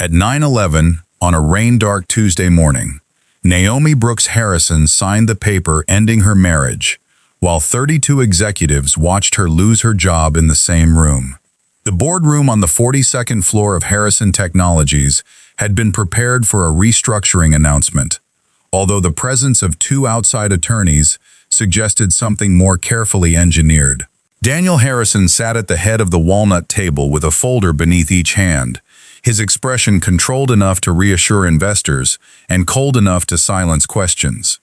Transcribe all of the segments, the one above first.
At 9:11, on a rain-dark Tuesday morning, Naomi Brooks Harrison signed the paper ending her marriage, while 32 executives watched her lose her job in the same room. The boardroom on the 42nd floor of Harrison Technologies had been prepared for a restructuring announcement, although the presence of two outside attorneys suggested something more carefully engineered. Daniel Harrison sat at the head of the walnut table with a folder beneath each hand, his expression controlled enough to reassure investors and cold enough to silence questions.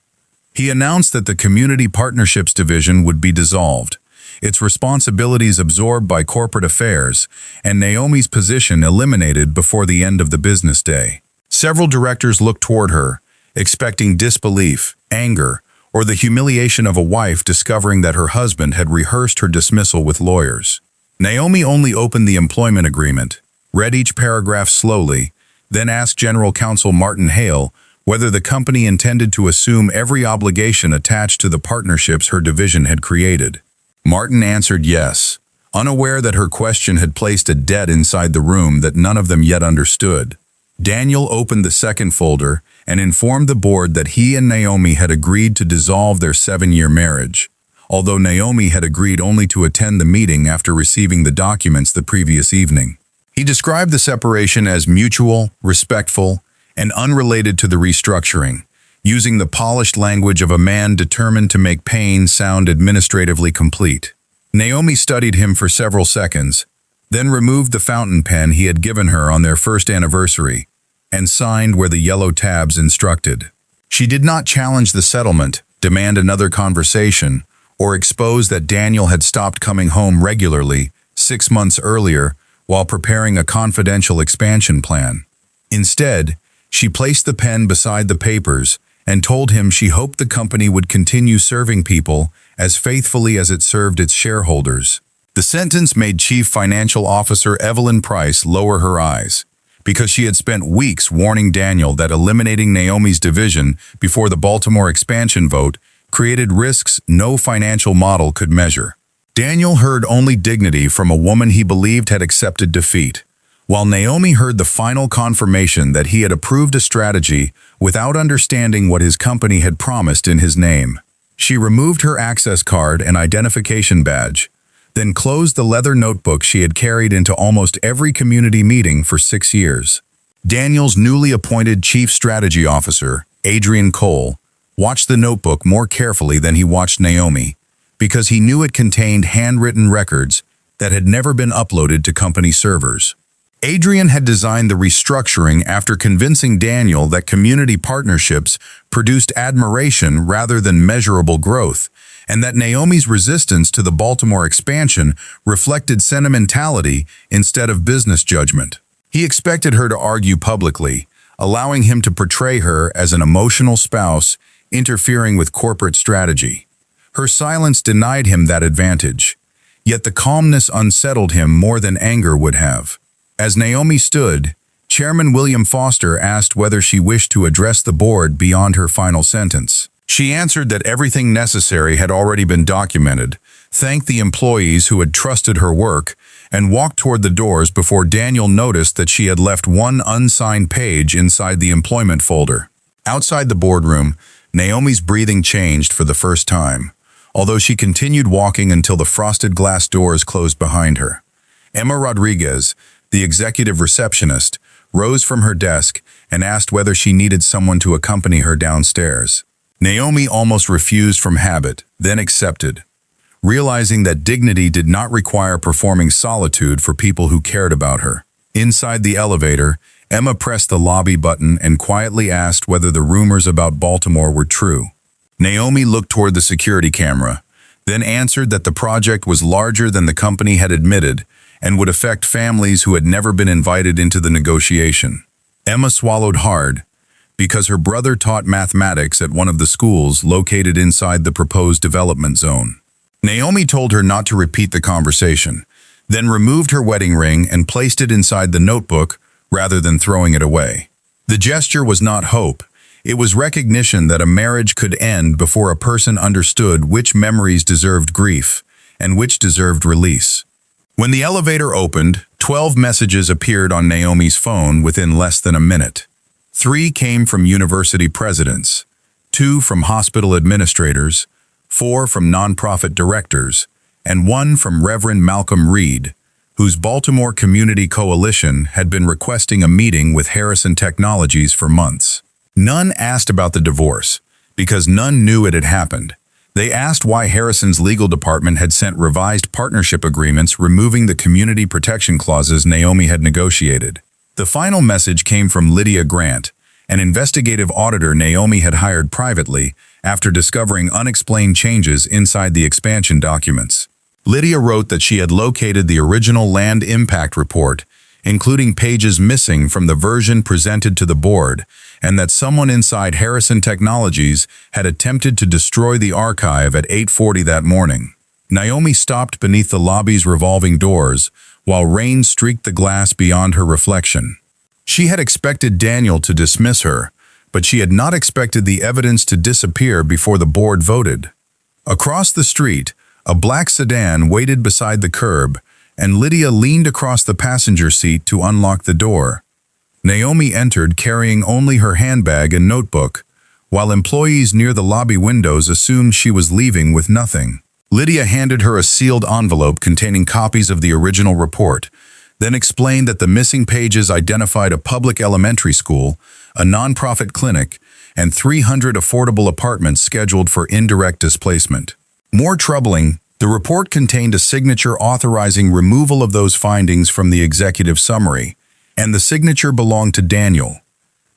He announced that the Community Partnerships Division would be dissolved, its responsibilities absorbed by corporate affairs, and Naomi's position eliminated before the end of the business day. Several directors looked toward her, expecting disbelief, anger, or the humiliation of a wife discovering that her husband had rehearsed her dismissal with lawyers. Naomi only opened the employment agreement, read each paragraph slowly, then asked General Counsel Martin Hale whether the company intended to assume every obligation attached to the partnerships her division had created. Martin answered yes, unaware that her question had placed a debt inside the room that none of them yet understood. Daniel opened the second folder and informed the board that he and Naomi had agreed to dissolve their 7-year marriage, although Naomi had agreed only to attend the meeting after receiving the documents the previous evening. He described the separation as mutual, respectful, and unrelated to the restructuring, using the polished language of a man determined to make pain sound administratively complete. Naomi studied him for several seconds, then removed the fountain pen he had given her on their first anniversary, and signed where the yellow tabs instructed. She did not challenge the settlement, demand another conversation, or expose that Daniel had stopped coming home regularly 6 months earlier while preparing a confidential expansion plan. Instead, she placed the pen beside the papers and told him she hoped the company would continue serving people as faithfully as it served its shareholders. The sentence made Chief Financial Officer Evelyn Price lower her eyes, because she had spent weeks warning Daniel that eliminating Naomi's division before the Baltimore expansion vote created risks no financial model could measure. Daniel heard only dignity from a woman he believed had accepted defeat, while Naomi heard the final confirmation that he had approved a strategy without understanding what his company had promised in his name. She removed her access card and identification badge, then closed the leather notebook she had carried into almost every community meeting for 6 years. Daniel's newly appointed Chief Strategy Officer, Adrian Cole, watched the notebook more carefully than he watched Naomi, because he knew it contained handwritten records that had never been uploaded to company servers. Adrian had designed the restructuring after convincing Daniel that community partnerships produced admiration rather than measurable growth, and that Naomi's resistance to the Baltimore expansion reflected sentimentality instead of business judgment. He expected her to argue publicly, allowing him to portray her as an emotional spouse interfering with corporate strategy. Her silence denied him that advantage, yet the calmness unsettled him more than anger would have. As Naomi stood, Chairman William Foster asked whether she wished to address the board beyond her final sentence. She answered that everything necessary had already been documented, thanked the employees who had trusted her work, and walked toward the doors before Daniel noticed that she had left one unsigned page inside the employment folder. Outside the boardroom, Naomi's breathing changed for the first time, although she continued walking until the frosted glass doors closed behind her. Emma Rodriguez, the executive receptionist, rose from her desk and asked whether she needed someone to accompany her downstairs. Naomi almost refused from habit, then accepted, realizing that dignity did not require performing solitude for people who cared about her. Inside the elevator, Emma pressed the lobby button and quietly asked whether the rumors about Baltimore were true. Naomi looked toward the security camera, then answered that the project was larger than the company had admitted and would affect families who had never been invited into the negotiation. Emma swallowed hard, because her brother taught mathematics at one of the schools located inside the proposed development zone. Naomi told her not to repeat the conversation, then removed her wedding ring and placed it inside the notebook rather than throwing it away. The gesture was not hope. It was recognition that a marriage could end before a person understood which memories deserved grief and which deserved release. When the elevator opened, 12 messages appeared on Naomi's phone within less than a minute. 3 came from university presidents, 2 from hospital administrators, 4 from nonprofit directors, and 1 from Reverend Malcolm Reed, whose Baltimore Community Coalition had been requesting a meeting with Harrison Technologies for months. None asked about the divorce, because none knew it had happened. They asked why Harrison's legal department had sent revised partnership agreements removing the community protection clauses Naomi had negotiated. The final message came from Lydia Grant, an investigative auditor Naomi had hired privately after discovering unexplained changes inside the expansion documents. Lydia wrote that she had located the original land impact report, including pages missing from the version presented to the board, and that someone inside Harrison Technologies had attempted to destroy the archive at 8:40 that morning. Naomi stopped beneath the lobby's revolving doors while rain streaked the glass beyond her reflection. She had expected Daniel to dismiss her, but she had not expected the evidence to disappear before the board voted. Across the street, a black sedan waited beside the curb, and Lydia leaned across the passenger seat to unlock the door. Naomi entered carrying only her handbag and notebook, while employees near the lobby windows assumed she was leaving with nothing. Lydia handed her a sealed envelope containing copies of the original report, then explained that the missing pages identified a public elementary school, a nonprofit clinic, and 300 affordable apartments scheduled for indirect displacement. More troubling, the report contained a signature authorizing removal of those findings from the executive summary, and the signature belonged to Daniel.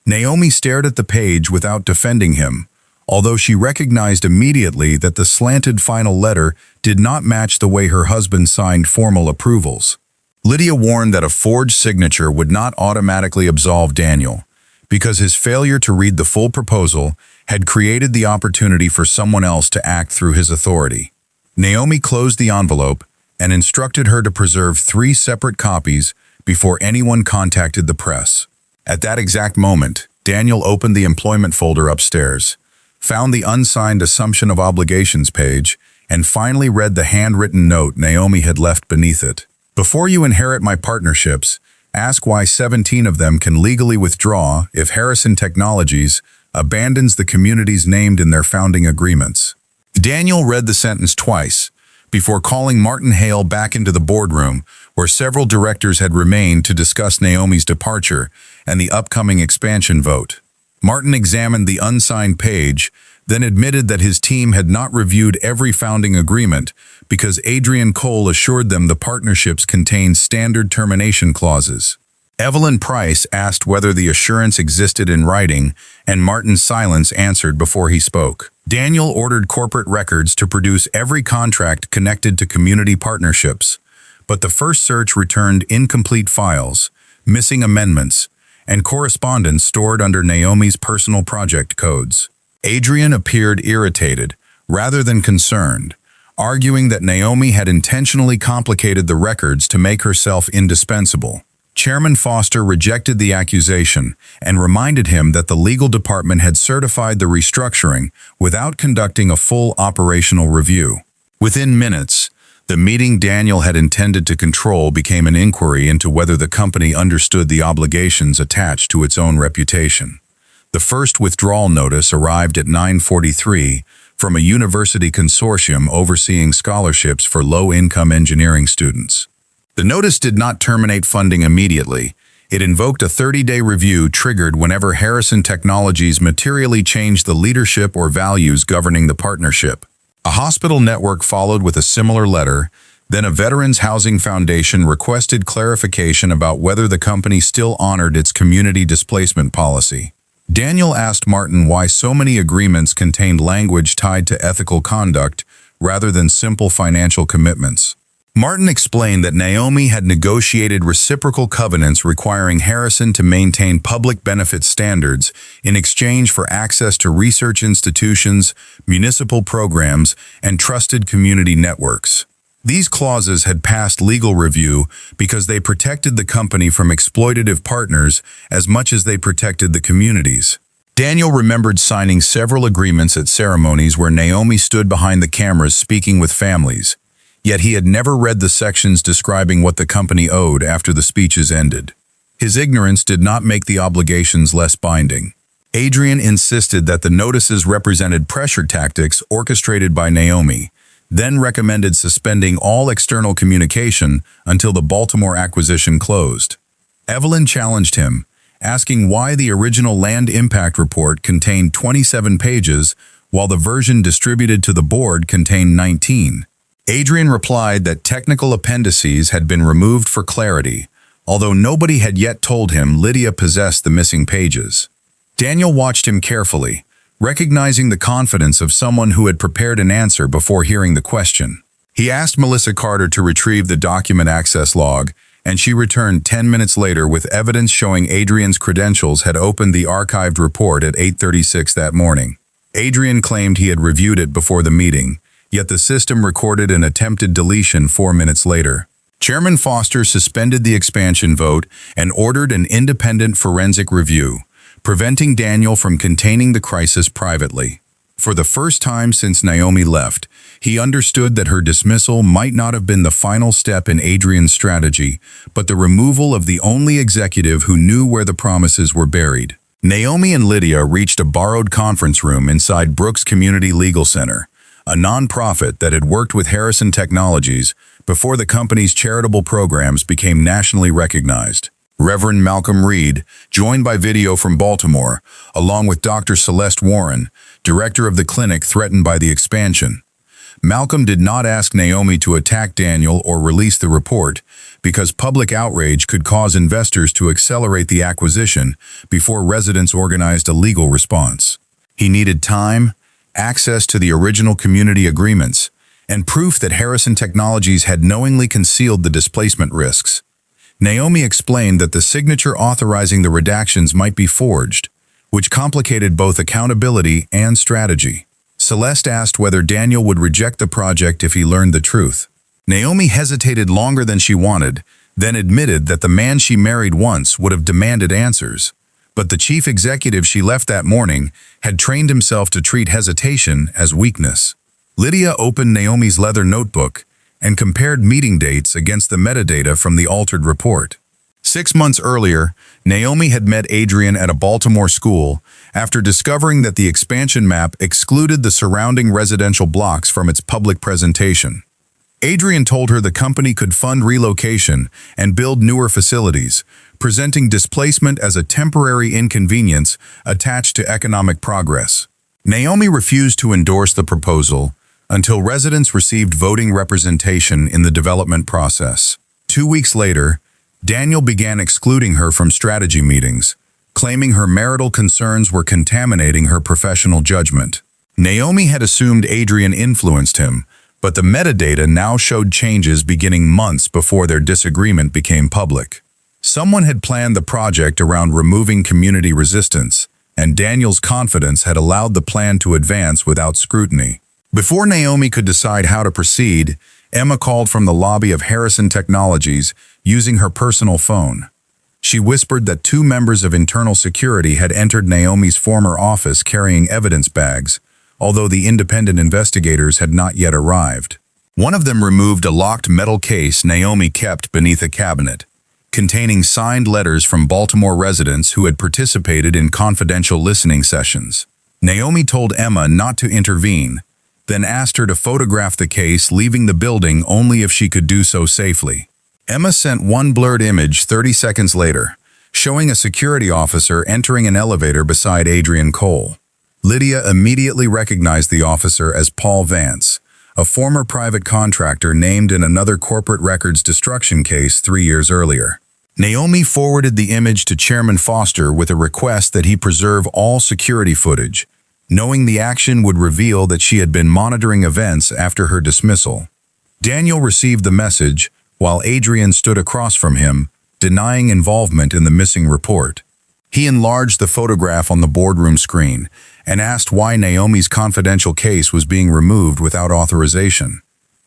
Naomi stared at the page without defending him, although she recognized immediately that the slanted final letter did not match the way her husband signed formal approvals. Lydia warned that a forged signature would not automatically absolve Daniel, because his failure to read the full proposal had created the opportunity for someone else to act through his authority. Naomi closed the envelope and instructed her to preserve 3 separate copies before anyone contacted the press. At that exact moment, Daniel opened the employment folder upstairs, found the unsigned assumption of obligations page, and finally read the handwritten note Naomi had left beneath it. Before you inherit my partnerships, ask why 17 of them can legally withdraw if Harrison Technologies abandons the communities named in their founding agreements. Daniel read the sentence twice, before calling Martin Hale back into the boardroom, where several directors had remained to discuss Naomi's departure and the upcoming expansion vote. Martin examined the unsigned page, then admitted that his team had not reviewed every founding agreement because Adrian Cole assured them the partnerships contained standard termination clauses. Evelyn Price asked whether the assurance existed in writing, and Martin's silence answered before he spoke. Daniel ordered corporate records to produce every contract connected to community partnerships, but the first search returned incomplete files, missing amendments, and correspondence stored under Naomi's personal project codes. Adrian appeared irritated, rather than concerned, arguing that Naomi had intentionally complicated the records to make herself indispensable. Chairman Foster rejected the accusation and reminded him that the legal department had certified the restructuring without conducting a full operational review. Within minutes, the meeting Daniel had intended to control became an inquiry into whether the company understood the obligations attached to its own reputation. The first withdrawal notice arrived at 9:43 from a university consortium overseeing scholarships for low-income engineering students. The notice did not terminate funding immediately. It invoked a 30-day review triggered whenever Harrison Technologies materially changed the leadership or values governing the partnership. A hospital network followed with a similar letter, then a Veterans Housing Foundation requested clarification about whether the company still honored its community displacement policy. Daniel asked Martin why so many agreements contained language tied to ethical conduct rather than simple financial commitments. Martin explained that Naomi had negotiated reciprocal covenants requiring Harrison to maintain public benefit standards in exchange for access to research institutions, municipal programs, and trusted community networks. These clauses had passed legal review because they protected the company from exploitative partners as much as they protected the communities. Daniel remembered signing several agreements at ceremonies where Naomi stood behind the cameras speaking with families. Yet he had never read the sections describing what the company owed after the speeches ended. His ignorance did not make the obligations less binding. Adrian insisted that the notices represented pressure tactics orchestrated by Naomi, then recommended suspending all external communication until the Baltimore acquisition closed. Evelyn challenged him, asking why the original land impact report contained 27 pages while the version distributed to the board contained 19. Adrian replied that technical appendices had been removed for clarity, although nobody had yet told him Lydia possessed the missing pages. Daniel watched him carefully, recognizing the confidence of someone who had prepared an answer before hearing the question. He asked Melissa Carter to retrieve the document access log, and she returned 10 minutes later with evidence showing Adrian's credentials had opened the archived report at 8:36 that morning. Adrian claimed he had reviewed it before the meeting, yet the system recorded an attempted deletion 4 minutes later. Chairman Foster suspended the expansion vote and ordered an independent forensic review, preventing Daniel from containing the crisis privately. For the first time since Naomi left, he understood that her dismissal might not have been the final step in Adrian's strategy, but the removal of the only executive who knew where the promises were buried. Naomi and Lydia reached a borrowed conference room inside Brooks Community Legal Center, a nonprofit that had worked with Harrison Technologies before the company's charitable programs became nationally recognized. Reverend Malcolm Reed, joined by video from Baltimore, along with Dr. Celeste Warren, director of the clinic threatened by the expansion. Malcolm did not ask Naomi to attack Daniel or release the report because public outrage could cause investors to accelerate the acquisition before residents organized a legal response. He needed time, access to the original community agreements, and proof that Harrison Technologies had knowingly concealed the displacement risks. Naomi explained that the signature authorizing the redactions might be forged, which complicated both accountability and strategy. Celeste asked whether Daniel would reject the project if he learned the truth. Naomi hesitated longer than she wanted, then admitted that the man she married once would have demanded answers. But the chief executive she left that morning had trained himself to treat hesitation as weakness. Lydia opened Naomi's leather notebook and compared meeting dates against the metadata from the altered report. 6 months earlier, Naomi had met Adrian at a Baltimore school after discovering that the expansion map excluded the surrounding residential blocks from its public presentation. Adrian told her the company could fund relocation and build newer facilities, presenting displacement as a temporary inconvenience attached to economic progress. Naomi refused to endorse the proposal until residents received voting representation in the development process. 2 weeks later, Daniel began excluding her from strategy meetings, claiming her marital concerns were contaminating her professional judgment. Naomi had assumed Adrian influenced him, but the metadata now showed changes beginning months before their disagreement became public. Someone had planned the project around removing community resistance, and Daniel's confidence had allowed the plan to advance without scrutiny. Before Naomi could decide how to proceed, Emma called from the lobby of Harrison Technologies using her personal phone. She whispered that 2 members of internal security had entered Naomi's former office carrying evidence bags, although the independent investigators had not yet arrived. One of them removed a locked metal case Naomi kept beneath a cabinet, containing signed letters from Baltimore residents who had participated in confidential listening sessions. Naomi told Emma not to intervene, then asked her to photograph the case, leaving the building only if she could do so safely. Emma sent one blurred image 30 seconds later, showing a security officer entering an elevator beside Adrian Cole. Lydia immediately recognized the officer as Paul Vance, a former private contractor named in another corporate records destruction case 3 years earlier. Naomi forwarded the image to Chairman Foster with a request that he preserve all security footage, knowing the action would reveal that she had been monitoring events after her dismissal. Daniel received the message, while Adrian stood across from him, denying involvement in the missing report. He enlarged the photograph on the boardroom screen and asked why Naomi's confidential case was being removed without authorization.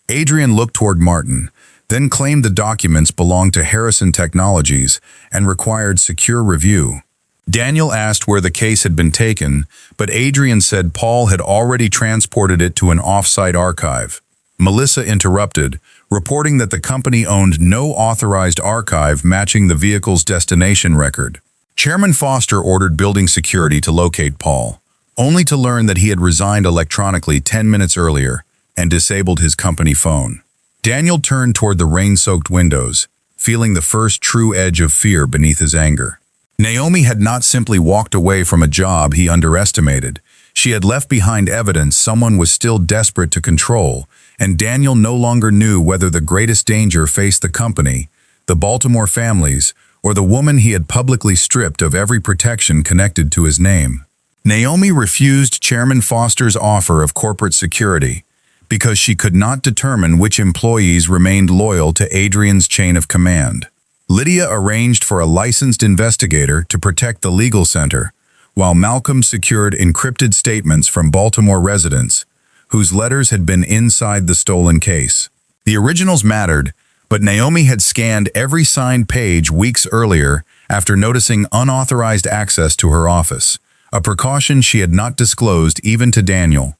Adrian looked toward Martin, then claimed the documents belonged to Harrison Technologies and required secure review. Daniel asked where the case had been taken, but Adrian said Paul had already transported it to an off-site archive. Melissa interrupted, reporting that the company owned no authorized archive matching the vehicle's destination record. Chairman Foster ordered building security to locate Paul, only to learn that he had resigned electronically 10 minutes earlier and disabled his company phone. Daniel turned toward the rain-soaked windows, feeling the first true edge of fear beneath his anger. Naomi had not simply walked away from a job he underestimated. She had left behind evidence someone was still desperate to control, and Daniel no longer knew whether the greatest danger faced the company, the Baltimore families, or the woman he had publicly stripped of every protection connected to his name. Naomi refused Chairman Foster's offer of corporate security because she could not determine which employees remained loyal to Adrian's chain of command. Lydia arranged for a licensed investigator to protect the legal center, while Malcolm secured encrypted statements from Baltimore residents whose letters had been inside the stolen case. The originals mattered, but Naomi had scanned every signed page weeks earlier after noticing unauthorized access to her office, a precaution she had not disclosed even to Daniel.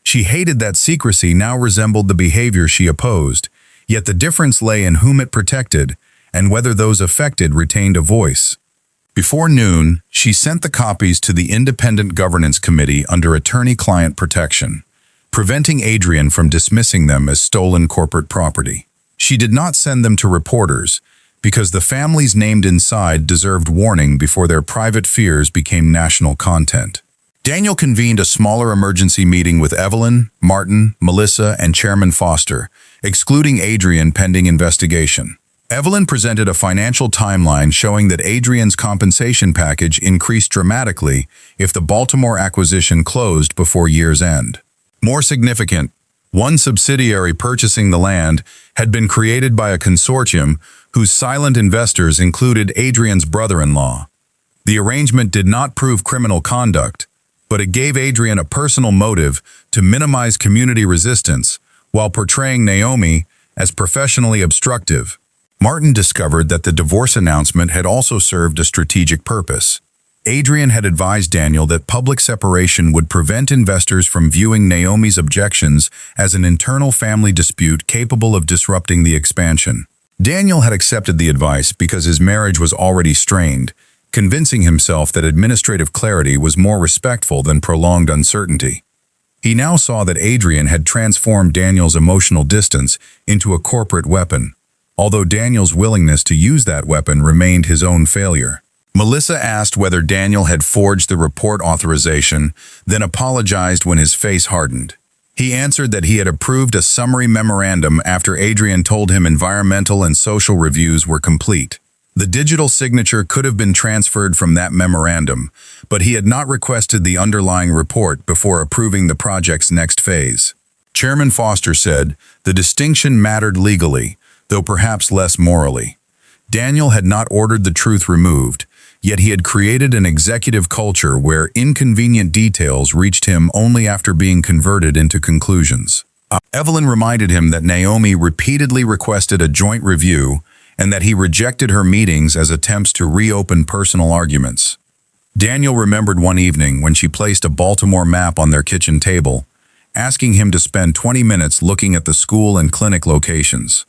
She hated that secrecy now resembled the behavior she opposed, yet the difference lay in whom it protected and whether those affected retained a voice. Before noon, she sent the copies to the Independent Governance Committee under attorney-client protection, preventing Adrian from dismissing them as stolen corporate property. She did not send them to reporters, because the families named inside deserved warning before their private fears became national content. Daniel convened a smaller emergency meeting with Evelyn, Martin, Melissa, and Chairman Foster, excluding Adrian pending investigation. Evelyn presented a financial timeline showing that Adrian's compensation package increased dramatically if the Baltimore acquisition closed before year's end. More significant, one subsidiary purchasing the land had been created by a consortium whose silent investors included Adrian's brother-in-law. The arrangement did not prove criminal conduct, but it gave Adrian a personal motive to minimize community resistance while portraying Naomi as professionally obstructive. Martin discovered that the divorce announcement had also served a strategic purpose. Adrian had advised Daniel that public separation would prevent investors from viewing Naomi's objections as an internal family dispute capable of disrupting the expansion. Daniel had accepted the advice because his marriage was already strained, convincing himself that administrative clarity was more respectful than prolonged uncertainty. He now saw that Adrian had transformed Daniel's emotional distance into a corporate weapon, although Daniel's willingness to use that weapon remained his own failure. Melissa asked whether Daniel had forged the report authorization, then apologized when his face hardened. He answered that he had approved a summary memorandum after Adrian told him environmental and social reviews were complete. The digital signature could have been transferred from that memorandum, but he had not requested the underlying report before approving the project's next phase. Chairman Foster said the distinction mattered legally, though perhaps less morally. Daniel had not ordered the truth removed, yet he had created an executive culture where inconvenient details reached him only after being converted into conclusions. Evelyn reminded him that Naomi repeatedly requested a joint review and that he rejected her meetings as attempts to reopen personal arguments. Daniel remembered one evening when she placed a Baltimore map on their kitchen table, asking him to spend 20 minutes looking at the school and clinic locations.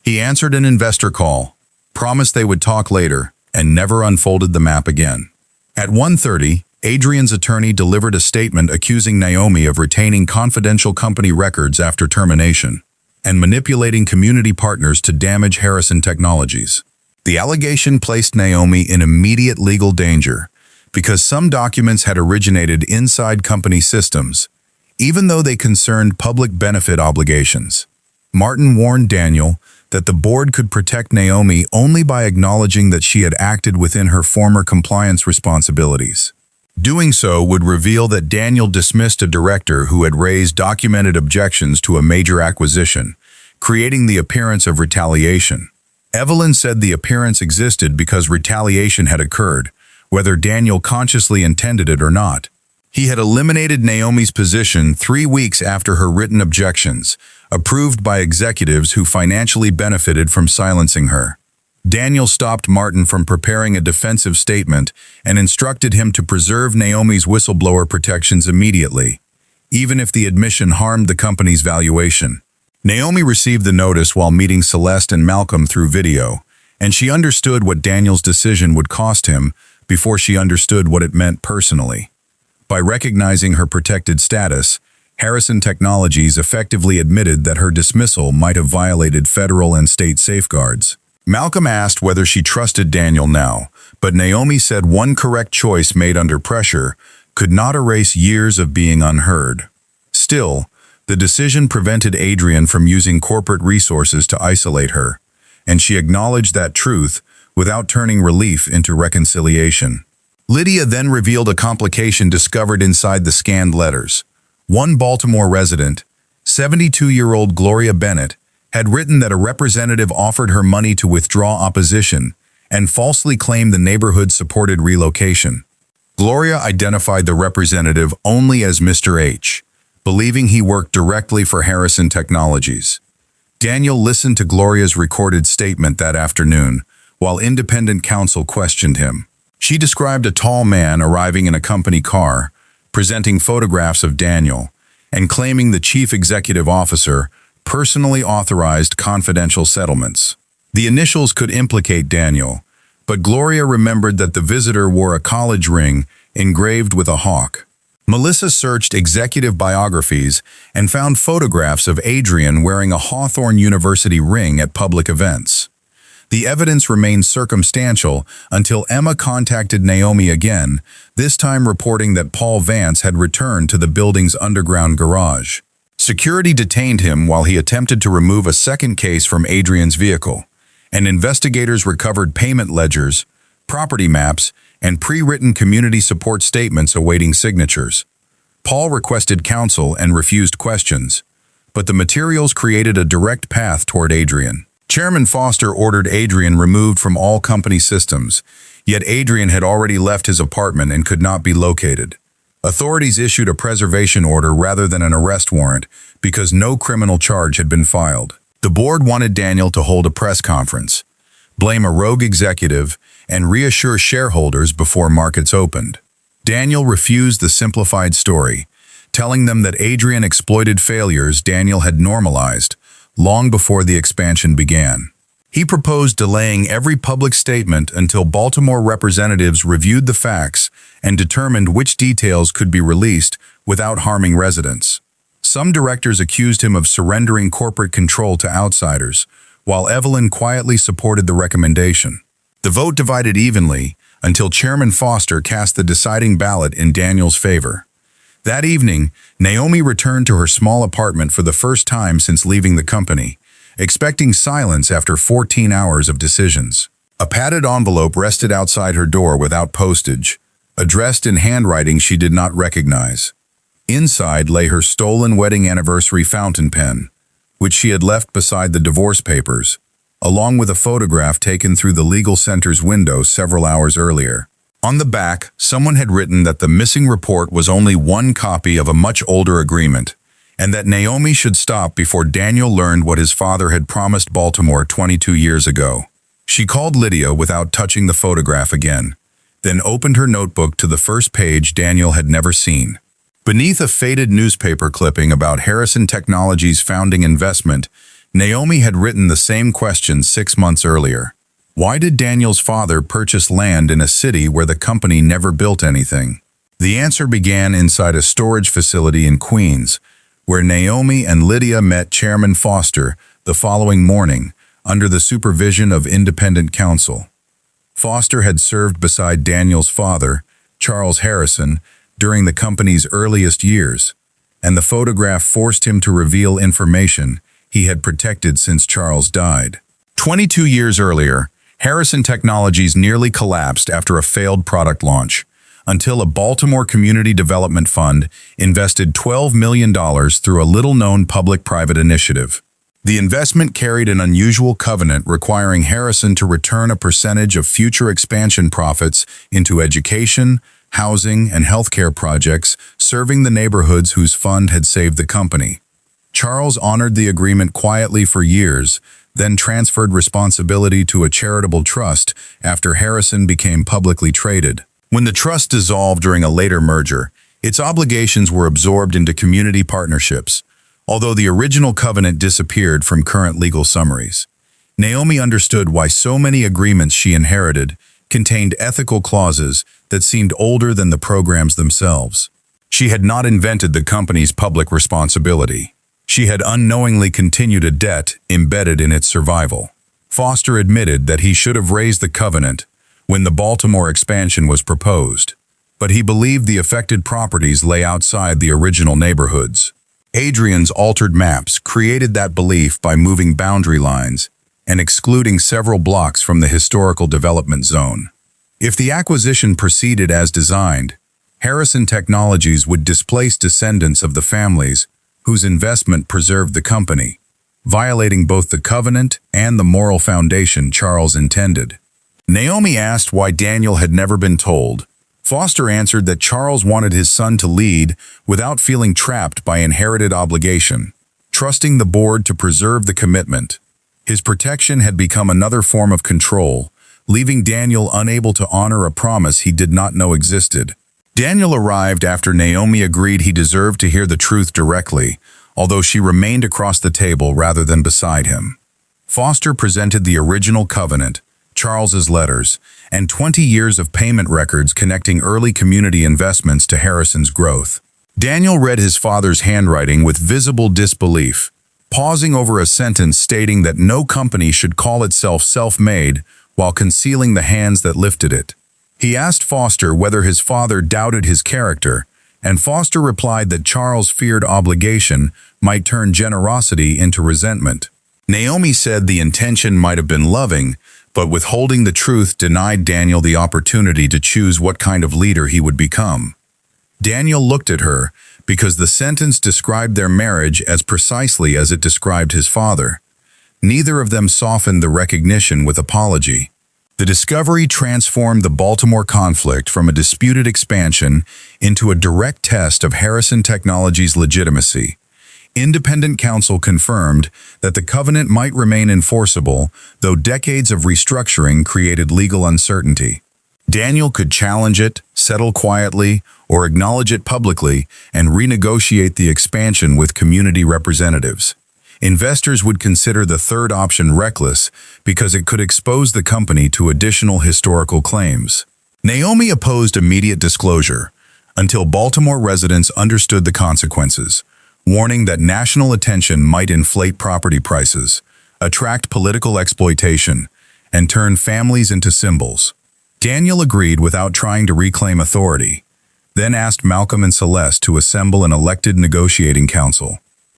He answered an investor call, promised they would talk later, and never unfolded the map again. At 1:30, Adrian's attorney delivered a statement accusing Naomi of retaining confidential company records after termination and manipulating community partners to damage Harrison Technologies. The allegation placed Naomi in immediate legal danger because some documents had originated inside company systems, even though they concerned public benefit obligations. Martin warned Daniel that the board could protect Naomi only by acknowledging that she had acted within her former compliance responsibilities. Doing so would reveal that Daniel dismissed a director who had raised documented objections to a major acquisition, creating the appearance of retaliation. Evelyn said the appearance existed because retaliation had occurred, whether Daniel consciously intended it or not. He had eliminated Naomi's position 3 weeks after her written objections, approved by executives who financially benefited from silencing her. Daniel stopped Martin from preparing a defensive statement and instructed him to preserve Naomi's whistleblower protections immediately, even if the admission harmed the company's valuation. Naomi received the notice while meeting Celeste and Malcolm through video, and she understood what Daniel's decision would cost him before she understood what it meant personally. By recognizing her protected status, Harrison Technologies effectively admitted that her dismissal might have violated federal and state safeguards. Malcolm asked whether she trusted Daniel now, but Naomi said one correct choice made under pressure could not erase years of being unheard. Still, the decision prevented Adrian from using corporate resources to isolate her, and she acknowledged that truth without turning relief into reconciliation. Lydia then revealed a complication discovered inside the scanned letters. One Baltimore resident, 72-year-old Gloria Bennett, had written that a representative offered her money to withdraw opposition and falsely claimed the neighborhood supported relocation. Gloria identified the representative only as Mr. H, believing he worked directly for Harrison Technologies. Daniel listened to Gloria's recorded statement that afternoon, while independent counsel questioned him. She described a tall man arriving in a company car, presenting photographs of Daniel, and claiming the chief executive officer personally authorized confidential settlements. The initials could implicate Daniel, but Gloria remembered that the visitor wore a college ring engraved with a hawk. Melissa searched executive biographies and found photographs of Adrian wearing a Hawthorne University ring at public events. The evidence remained circumstantial until Emma contacted Naomi again, this time reporting that Paul Vance had returned to the building's underground garage. Security detained him while he attempted to remove a second case from Adrian's vehicle, and investigators recovered payment ledgers, property maps, and pre-written community support statements awaiting signatures. Paul requested counsel and refused questions, but the materials created a direct path toward Adrian. Chairman Foster ordered Adrian removed from all company systems, yet Adrian had already left his apartment and could not be located. Authorities issued a preservation order rather than an arrest warrant because no criminal charge had been filed. The board wanted Daniel to hold a press conference, blame a rogue executive, and reassure shareholders before markets opened. Daniel refused the simplified story, telling them that Adrian exploited failures Daniel had normalized long before the expansion began. He proposed delaying every public statement until Baltimore representatives reviewed the facts and determined which details could be released without harming residents. Some directors accused him of surrendering corporate control to outsiders, while Evelyn quietly supported the recommendation. The vote divided evenly until Chairman Foster cast the deciding ballot in Daniel's favor. That evening, Naomi returned to her small apartment for the first time since leaving the company, expecting silence after 14 hours of decisions. A padded envelope rested outside her door without postage, addressed in handwriting she did not recognize. Inside lay her stolen wedding anniversary fountain pen, which she had left beside the divorce papers, along with a photograph taken through the legal center's window several hours earlier. On the back, someone had written that the missing report was only one copy of a much older agreement, and that Naomi should stop before Daniel learned what his father had promised Baltimore 22 years ago. She called Lydia without touching the photograph again, then opened her notebook to the first page Daniel had never seen. Beneath a faded newspaper clipping about Harrison Technologies' founding investment, Naomi had written the same question 6 months earlier. Why did Daniel's father purchase land in a city where the company never built anything? The answer began inside a storage facility in Queens, where Naomi and Lydia met Chairman Foster the following morning under the supervision of independent counsel. Foster had served beside Daniel's father, Charles Harrison, during the company's earliest years, and the photograph forced him to reveal information he had protected since Charles died. 22 years earlier, Harrison Technologies nearly collapsed after a failed product launch, until a Baltimore Community Development Fund invested $12 million through a little-known public-private initiative. The investment carried an unusual covenant requiring Harrison to return a percentage of future expansion profits into education, housing, and healthcare projects serving the neighborhoods whose fund had saved the company. Charles honored the agreement quietly for years, then transferred responsibility to a charitable trust after Harrison became publicly traded. When the trust dissolved during a later merger, its obligations were absorbed into community partnerships, although the original covenant disappeared from current legal summaries. Naomi understood why so many agreements she inherited contained ethical clauses that seemed older than the programs themselves. She had not invented the company's public responsibility. She had unknowingly continued a debt embedded in its survival. Foster admitted that he should have raised the covenant when the Baltimore expansion was proposed, but he believed the affected properties lay outside the original neighborhoods. Adrian's altered maps created that belief by moving boundary lines and excluding several blocks from the historical development zone. If the acquisition proceeded as designed, Harrison Technologies would displace descendants of the families whose investment preserved the company, violating both the covenant and the moral foundation Charles intended. Naomi asked why Daniel had never been told. Foster answered that Charles wanted his son to lead without feeling trapped by inherited obligation, trusting the board to preserve the commitment. His protection had become another form of control, leaving Daniel unable to honor a promise he did not know existed. Daniel arrived after Naomi agreed he deserved to hear the truth directly, although she remained across the table rather than beside him. Foster presented the original covenant, Charles's letters, and 20 years of payment records connecting early community investments to Harrison's growth. Daniel read his father's handwriting with visible disbelief, pausing over a sentence stating that no company should call itself self-made while concealing the hands that lifted it. He asked Foster whether his father doubted his character, and Foster replied that Charles feared obligation might turn generosity into resentment. Naomi said the intention might have been loving, but withholding the truth denied Daniel the opportunity to choose what kind of leader he would become. Daniel looked at her because the sentence described their marriage as precisely as it described his father. Neither of them softened the recognition with apology. The discovery transformed the Baltimore conflict from a disputed expansion into a direct test of Harrison Technologies' legitimacy. Independent counsel confirmed that the covenant might remain enforceable, though decades of restructuring created legal uncertainty. Daniel could challenge it, settle quietly, or acknowledge it publicly and renegotiate the expansion with community representatives. Investors would consider the third option reckless because it could expose the company to additional historical claims. Naomi opposed immediate disclosure until Baltimore residents understood the consequences, warning that national attention might inflate property prices, attract political exploitation, and turn families into symbols. Daniel agreed without trying to reclaim authority, then asked Malcolm and Celeste to assemble an elected negotiating council.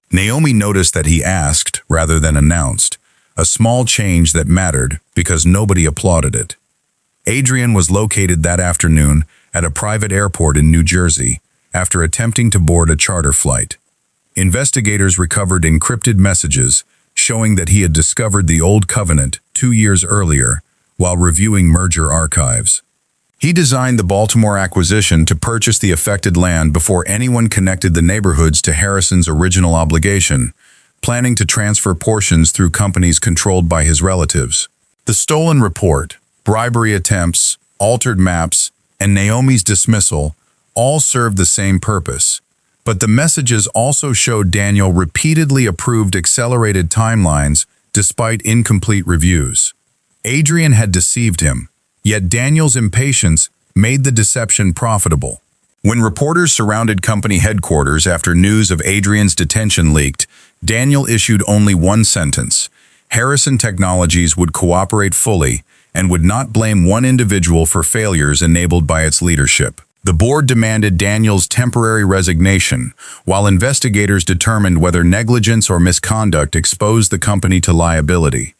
Naomi noticed that he asked rather than announced, a small change that mattered because nobody applauded it. Adrian was located that afternoon at a private airport in New Jersey after attempting to board a charter flight. Investigators recovered encrypted messages showing that he had discovered the old covenant 2 years earlier while reviewing merger archives. He designed the Baltimore acquisition to purchase the affected land before anyone connected the neighborhoods to Harrison's original obligation, planning to transfer portions through companies controlled by his relatives. The stolen report, bribery attempts, altered maps, and Naomi's dismissal all served the same purpose. But the messages also showed Daniel repeatedly approved accelerated timelines despite incomplete reviews. Adrian had deceived him, yet Daniel's impatience made the deception profitable. When reporters surrounded company headquarters after news of Adrian's detention leaked, Daniel issued only one sentence: Harrison Technologies would cooperate fully and would not blame one individual for failures enabled by its leadership. The board demanded Daniel's temporary resignation, while investigators determined whether negligence or misconduct exposed the company to liability.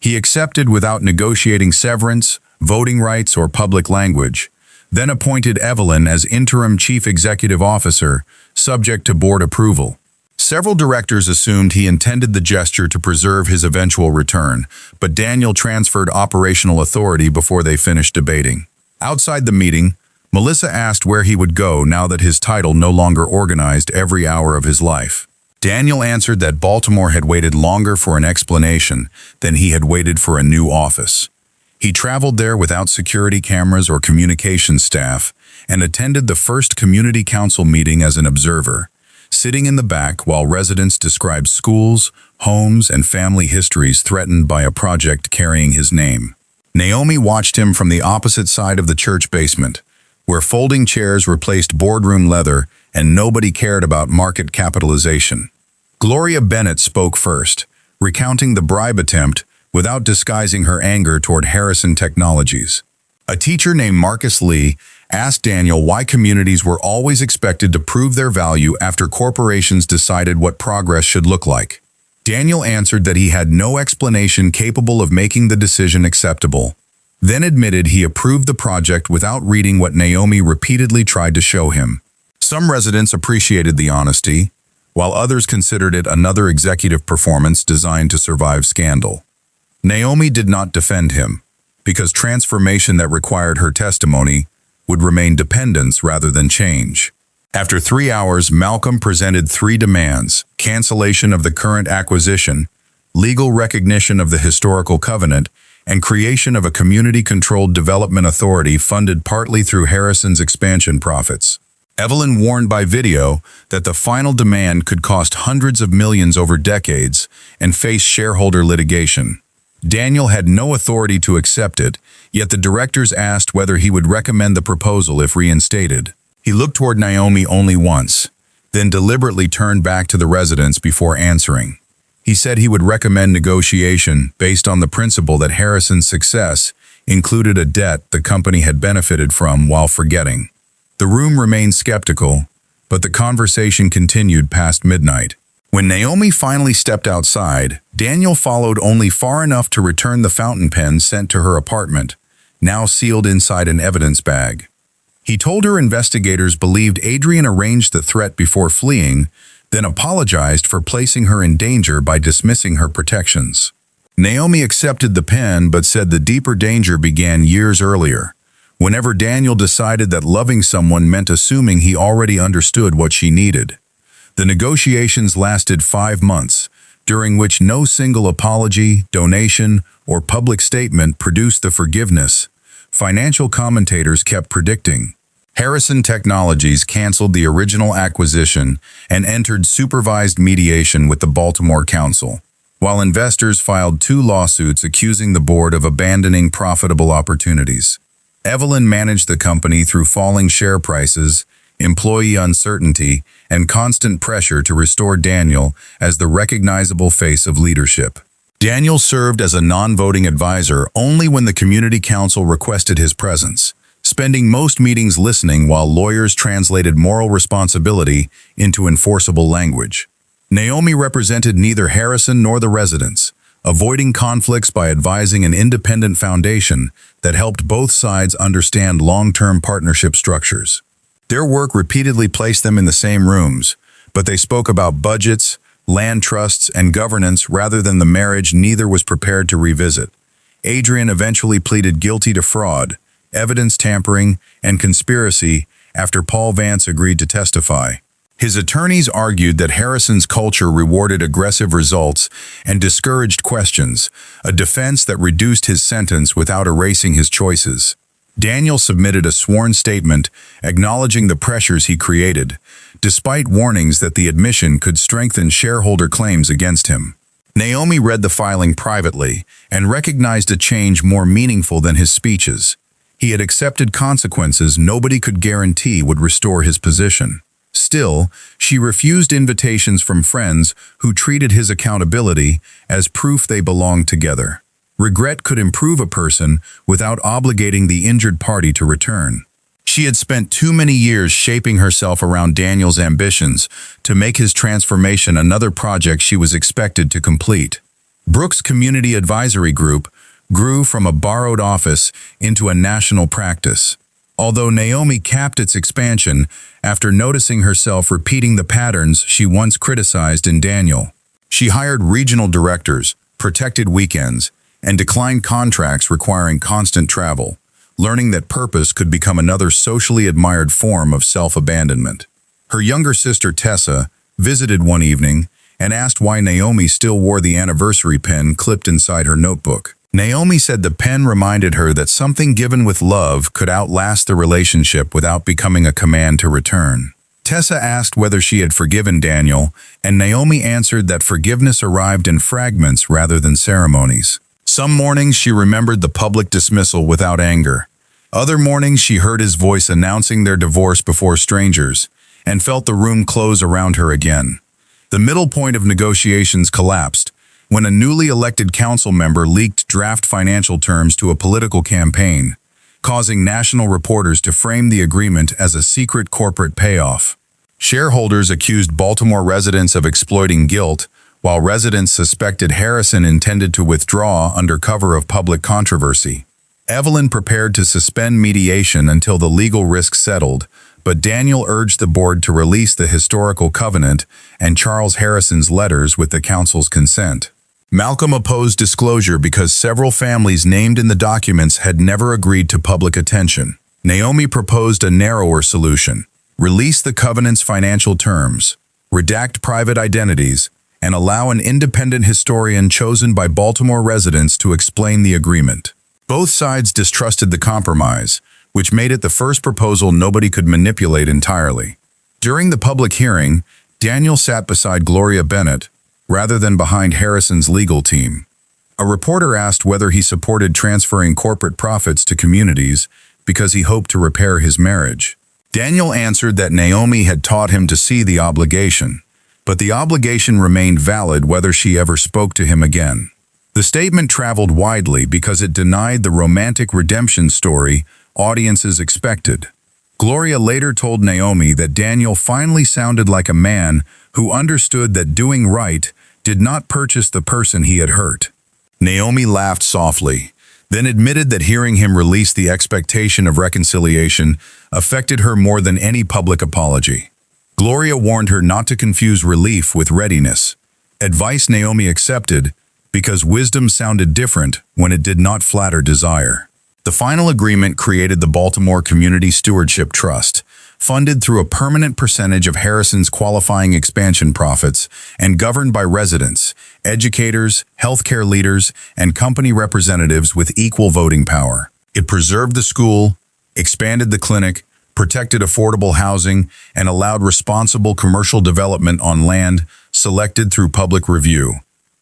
He accepted without negotiating severance, voting rights, or public language, then appointed Evelyn as interim chief executive officer, subject to board approval. Several directors assumed he intended the gesture to preserve his eventual return, but Daniel transferred operational authority before they finished debating. Outside the meeting, Melissa asked where he would go now that his title no longer organized every hour of his life. Daniel answered that Baltimore had waited longer for an explanation than he had waited for a new office. He traveled there without security cameras or communications staff and attended the first community council meeting as an observer, sitting in the back while residents described schools, homes, and family histories threatened by a project carrying his name. Naomi watched him from the opposite side of the church basement, where folding chairs replaced boardroom leather and nobody cared about market capitalization. Gloria Bennett spoke first, recounting the bribe attempt without disguising her anger toward Harrison Technologies. A teacher named Marcus Lee asked Daniel why communities were always expected to prove their value after corporations decided what progress should look like. Daniel answered that he had no explanation capable of making the decision acceptable, then admitted he approved the project without reading what Naomi repeatedly tried to show him. Some residents appreciated the honesty, while others considered it another executive performance designed to survive scandal. Naomi did not defend him, because transformation that required her testimony would remain dependence rather than change. After 3 hours, Malcolm presented 3 demands: cancellation of the current acquisition, legal recognition of the historical covenant, and creation of a community-controlled development authority funded partly through Harrison's expansion profits. Evelyn warned by video that the final demand could cost hundreds of millions over decades and face shareholder litigation. Daniel had no authority to accept it, yet the directors asked whether he would recommend the proposal if reinstated. He looked toward Naomi only once, then deliberately turned back to the residents before answering. He said he would recommend negotiation based on the principle that Harrison's success included a debt the company had benefited from while forgetting. The room remained skeptical, but the conversation continued past midnight. When Naomi finally stepped outside, Daniel followed only far enough to return the fountain pen sent to her apartment, now sealed inside an evidence bag. He told her investigators believed Adrian arranged the threat before fleeing, then apologized for placing her in danger by dismissing her protections. Naomi accepted the pen but said the deeper danger began years earlier, whenever Daniel decided that loving someone meant assuming he already understood what she needed. The negotiations lasted 5 months, during which no single apology, donation, or public statement produced the forgiveness financial commentators kept predicting. Harrison Technologies canceled the original acquisition and entered supervised mediation with the Baltimore Council, while investors filed 2 lawsuits accusing the board of abandoning profitable opportunities. Evelyn managed the company through falling share prices, employee uncertainty, and constant pressure to restore Daniel as the recognizable face of leadership. Daniel served as a non-voting advisor only when the community council requested his presence, spending most meetings listening while lawyers translated moral responsibility into enforceable language. Naomi represented neither Harrison nor the residents, avoiding conflicts by advising an independent foundation that helped both sides understand long-term partnership structures. Their work repeatedly placed them in the same rooms, but they spoke about budgets, land trusts, and governance rather than the marriage neither was prepared to revisit. Adrian eventually pleaded guilty to fraud, evidence tampering, and conspiracy after Paul Vance agreed to testify. His attorneys argued that Harrison's culture rewarded aggressive results and discouraged questions, a defense that reduced his sentence without erasing his choices. Daniel submitted a sworn statement acknowledging the pressures he created, despite warnings that the admission could strengthen shareholder claims against him. Naomi read the filing privately and recognized a change more meaningful than his speeches. He had accepted consequences nobody could guarantee would restore his position. Still, she refused invitations from friends who treated his accountability as proof they belonged together. Regret could improve a person without obligating the injured party to return. She had spent too many years shaping herself around Daniel's ambitions to make his transformation another project she was expected to complete. Brooks' Community Advisory Group grew from a borrowed office into a national practice. Although Naomi capped its expansion after noticing herself repeating the patterns she once criticized in Daniel. She hired regional directors, protected weekends, and declined contracts requiring constant travel, learning that purpose could become another socially admired form of self-abandonment. Her younger sister Tessa visited one evening and asked why Naomi still wore the anniversary pen clipped inside her notebook. Naomi said the pen reminded her that something given with love could outlast the relationship without becoming a command to return. Tessa asked whether she had forgiven Daniel, and Naomi answered that forgiveness arrived in fragments rather than ceremonies. Some mornings she remembered the public dismissal without anger. Other mornings she heard his voice announcing their divorce before strangers, and felt the room close around her again. The middle point of negotiations collapsed when a newly elected council member leaked draft financial terms to a political campaign, causing national reporters to frame the agreement as a secret corporate payoff. Shareholders accused Baltimore residents of exploiting guilt, while residents suspected Harrison intended to withdraw under cover of public controversy. Evelyn prepared to suspend mediation until the legal risk settled, but Daniel urged the board to release the historical covenant and Charles Harrison's letters with the council's consent. Malcolm opposed disclosure because several families named in the documents had never agreed to public attention. Naomi proposed a narrower solution: release the covenant's financial terms, redact private identities, and allow an independent historian chosen by Baltimore residents to explain the agreement. Both sides distrusted the compromise, which made it the first proposal nobody could manipulate entirely. During the public hearing, Daniel sat beside Gloria Bennett, rather than behind Harrison's legal team. A reporter asked whether he supported transferring corporate profits to communities because he hoped to repair his marriage. Daniel answered that Naomi had taught him to see the obligation, but the obligation remained valid whether she ever spoke to him again. The statement traveled widely because it denied the romantic redemption story audiences expected. Gloria later told Naomi that Daniel finally sounded like a man who understood that doing right did not purchase the person he had hurt. Naomi laughed softly, then admitted that hearing him release the expectation of reconciliation affected her more than any public apology. Gloria warned her not to confuse relief with readiness, advice Naomi accepted because wisdom sounded different when it did not flatter desire. The final agreement created the Baltimore Community Stewardship Trust, funded through a permanent percentage of Harrison's qualifying expansion profits and governed by residents, educators, healthcare leaders, and company representatives with equal voting power. It preserved the school, expanded the clinic, protected affordable housing, and allowed responsible commercial development on land selected through public review.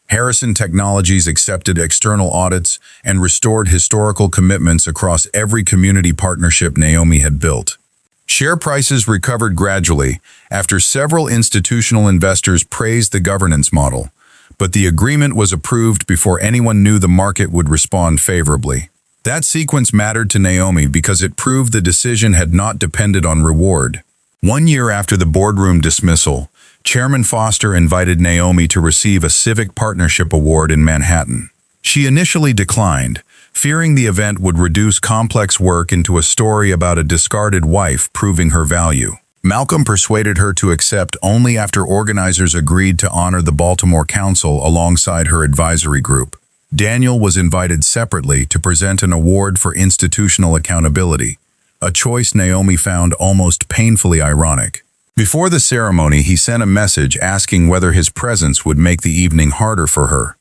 Harrison Technologies accepted external audits and restored historical commitments across every community partnership Naomi had built. Share prices recovered gradually after several institutional investors praised the governance model, but the agreement was approved before anyone knew the market would respond favorably. That sequence mattered to Naomi because it proved the decision had not depended on reward. 1 year after the boardroom dismissal, Chairman Foster invited Naomi to receive a Civic Partnership Award in Manhattan. She initially declined, fearing the event would reduce complex work into a story about a discarded wife proving her value. Malcolm persuaded her to accept only after organizers agreed to honor the Baltimore Council alongside her advisory group. Daniel was invited separately to present an award for institutional accountability, a choice Naomi found almost painfully ironic. Before the ceremony, he sent a message asking whether his presence would make the evening harder for her.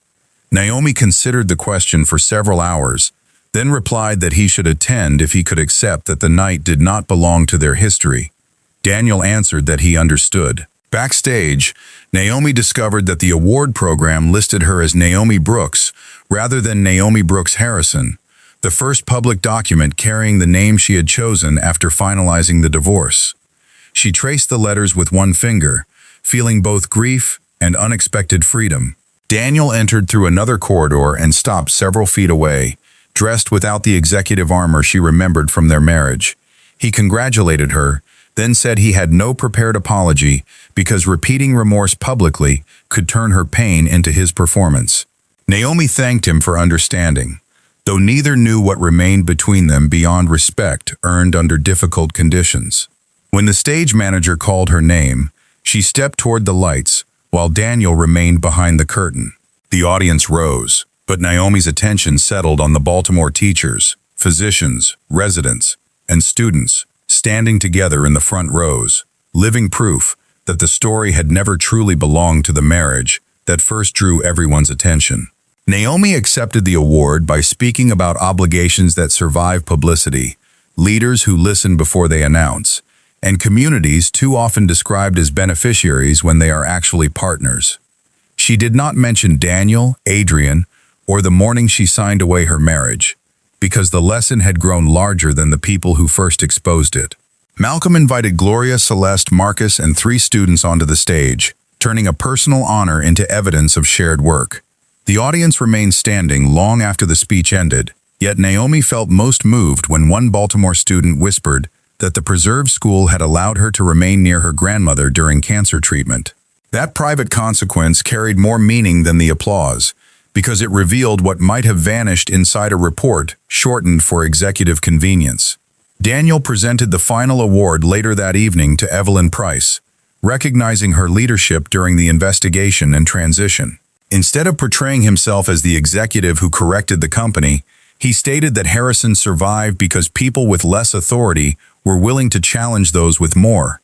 Naomi considered the question for several hours, then replied that he should attend if he could accept that the night did not belong to their history. Daniel answered that he understood. Backstage, Naomi discovered that the award program listed her as Naomi Brooks rather than Naomi Brooks Harrison, the first public document carrying the name she had chosen after finalizing the divorce. She traced the letters with one finger, feeling both grief and unexpected freedom. Daniel entered through another corridor and stopped several feet away, dressed without the executive armor she remembered from their marriage. He congratulated her, then said he had no prepared apology because repeating remorse publicly could turn her pain into his performance. Naomi thanked him for understanding, though neither knew what remained between them beyond respect earned under difficult conditions. When the stage manager called her name, she stepped toward the lights, while Daniel remained behind the curtain. The audience rose, but Naomi's attention settled on the Baltimore teachers, physicians, residents, and students standing together in the front rows, living proof that the story had never truly belonged to the marriage that first drew everyone's attention. Naomi accepted the award by speaking about obligations that survive publicity, leaders who listen before they announce, and communities too often described as beneficiaries when they are actually partners. She did not mention Daniel, Adrian, or the morning she signed away her marriage, because the lesson had grown larger than the people who first exposed it. Malcolm invited Gloria, Celeste, Marcus, and 3 students onto the stage, turning a personal honor into evidence of shared work. The audience remained standing long after the speech ended, yet Naomi felt most moved when one Baltimore student whispered that the preserved school had allowed her to remain near her grandmother during cancer treatment. That private consequence carried more meaning than the applause, because it revealed what might have vanished inside a report shortened for executive convenience. Daniel presented the final award later that evening to Evelyn Price, recognizing her leadership during the investigation and transition. Instead of portraying himself as the executive who corrected the company, he stated that Harrison survived because people with less authority were willing to challenge those with more.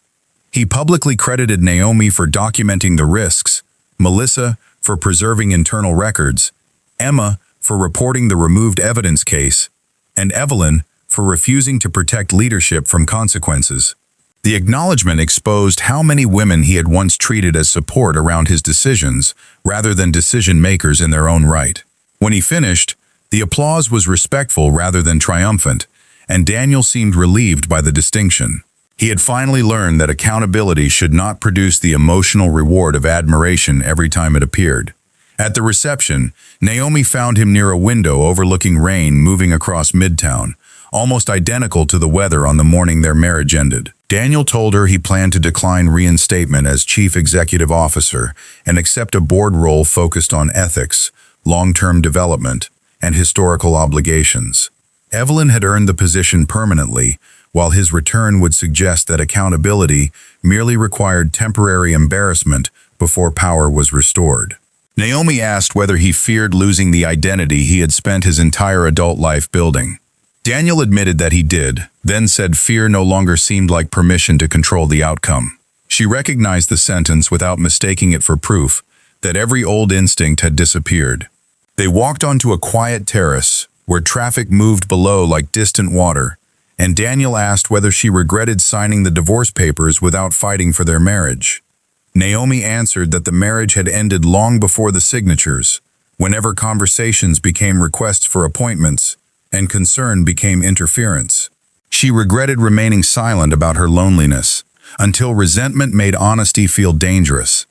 He publicly credited Naomi for documenting the risks, Melissa for preserving internal records, Emma for reporting the removed evidence case, and Evelyn for refusing to protect leadership from consequences. The acknowledgement exposed how many women he had once treated as support around his decisions rather than decision-makers in their own right. When he finished, the applause was respectful rather than triumphant, and Daniel seemed relieved by the distinction. He had finally learned that accountability should not produce the emotional reward of admiration every time it appeared. At the reception, Naomi found him near a window overlooking rain moving across Midtown, almost identical to the weather on the morning their marriage ended. Daniel told her he planned to decline reinstatement as chief executive officer and accept a board role focused on ethics, long-term development, and historical obligations. Evelyn had earned the position permanently, while his return would suggest that accountability merely required temporary embarrassment before power was restored. Naomi asked whether he feared losing the identity he had spent his entire adult life building. Daniel admitted that he did, then said fear no longer seemed like permission to control the outcome. She recognized the sentence without mistaking it for proof that every old instinct had disappeared. They walked onto a quiet terrace, where traffic moved below like distant water, and Daniel asked whether she regretted signing the divorce papers without fighting for their marriage. Naomi answered that the marriage had ended long before the signatures, whenever conversations became requests for appointments, and concern became interference. She regretted remaining silent about her loneliness, until resentment made honesty feel dangerous.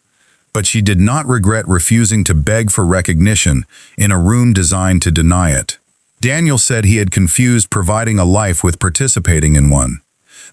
But she did not regret refusing to beg for recognition in a room designed to deny it. Daniel said he had confused providing a life with participating in one,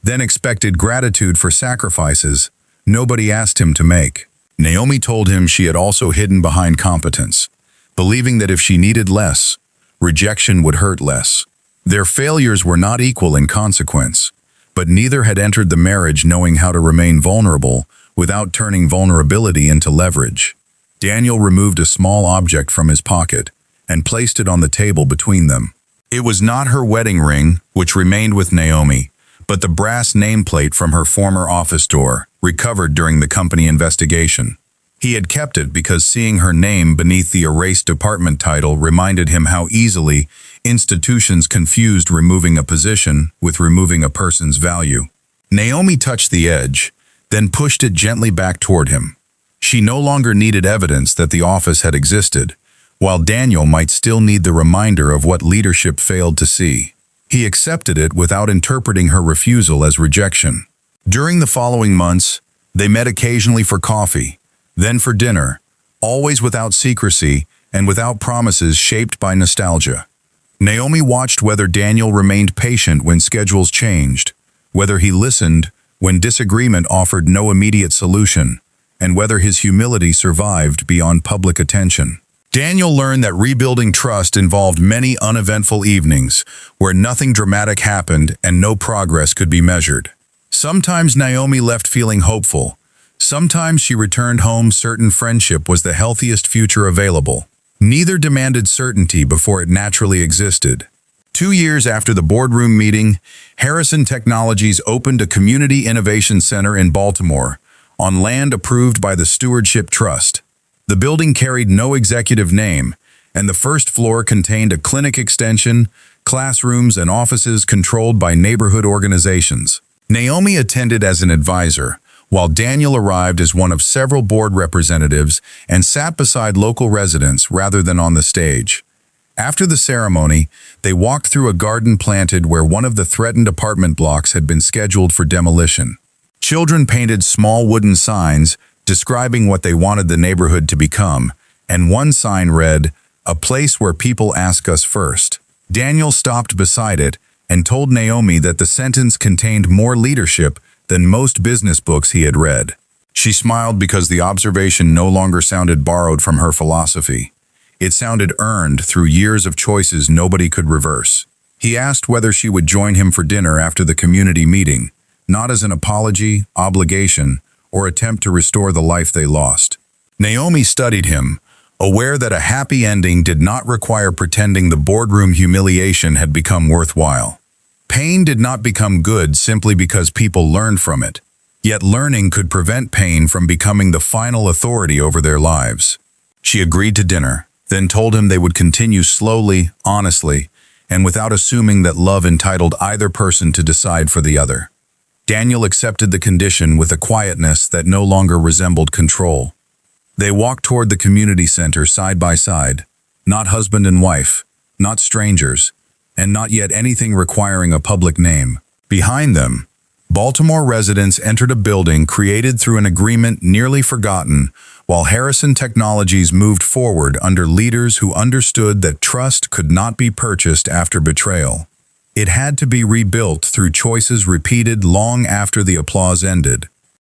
then expected gratitude for sacrifices nobody asked him to make. Naomi told him she had also hidden behind competence, believing that if she needed less, rejection would hurt less. Their failures were not equal in consequence, but neither had entered the marriage knowing how to remain vulnerable without turning vulnerability into leverage. Daniel removed a small object from his pocket and placed it on the table between them. It was not her wedding ring, which remained with Naomi, but the brass nameplate from her former office door, recovered during the company investigation. He had kept it because seeing her name beneath the erased department title reminded him how easily institutions confused removing a position with removing a person's value. Naomi touched the edge, then pushed it gently back toward him. She no longer needed evidence that the office had existed, while Daniel might still need the reminder of what leadership failed to see. He accepted it without interpreting her refusal as rejection. During the following months, they met occasionally for coffee, then for dinner, always without secrecy and without promises shaped by nostalgia. Naomi watched whether Daniel remained patient when schedules changed, whether he listened when disagreement offered no immediate solution, and whether his humility survived beyond public attention. Daniel learned that rebuilding trust involved many uneventful evenings where nothing dramatic happened and no progress could be measured. Sometimes Naomi left feeling hopeful. Sometimes she returned home certain friendship was the healthiest future available. Neither demanded certainty before it naturally existed. 2 years after the boardroom meeting, Harrison Technologies opened a community innovation center in Baltimore, on land approved by the Stewardship Trust. The building carried no executive name, and the first floor contained a clinic extension, classrooms, and offices controlled by neighborhood organizations. Naomi attended as an advisor, while Daniel arrived as one of several board representatives and sat beside local residents rather than on the stage. After the ceremony, they walked through a garden planted where one of the threatened apartment blocks had been scheduled for demolition. Children painted small wooden signs describing what they wanted the neighborhood to become, and one sign read, "A place where people ask us first." Daniel stopped beside it and told Naomi that the sentence contained more leadership than most business books he had read. She smiled because the observation no longer sounded borrowed from her philosophy. It sounded earned through years of choices nobody could reverse. He asked whether she would join him for dinner after the community meeting, not as an apology, obligation, or attempt to restore the life they lost. Naomi studied him, aware that a happy ending did not require pretending the boardroom humiliation had become worthwhile. Pain did not become good simply because people learned from it, yet learning could prevent pain from becoming the final authority over their lives. She agreed to dinner, then told him they would continue slowly, honestly, and without assuming that love entitled either person to decide for the other. Daniel accepted the condition with a quietness that no longer resembled control. They walked toward the community center side by side, not husband and wife, not strangers, and not yet anything requiring a public name. Behind them, Baltimore residents entered a building created through an agreement nearly forgotten, while Harrison Technologies moved forward under leaders who understood that trust could not be purchased after betrayal. It had to be rebuilt through choices repeated long after the applause ended.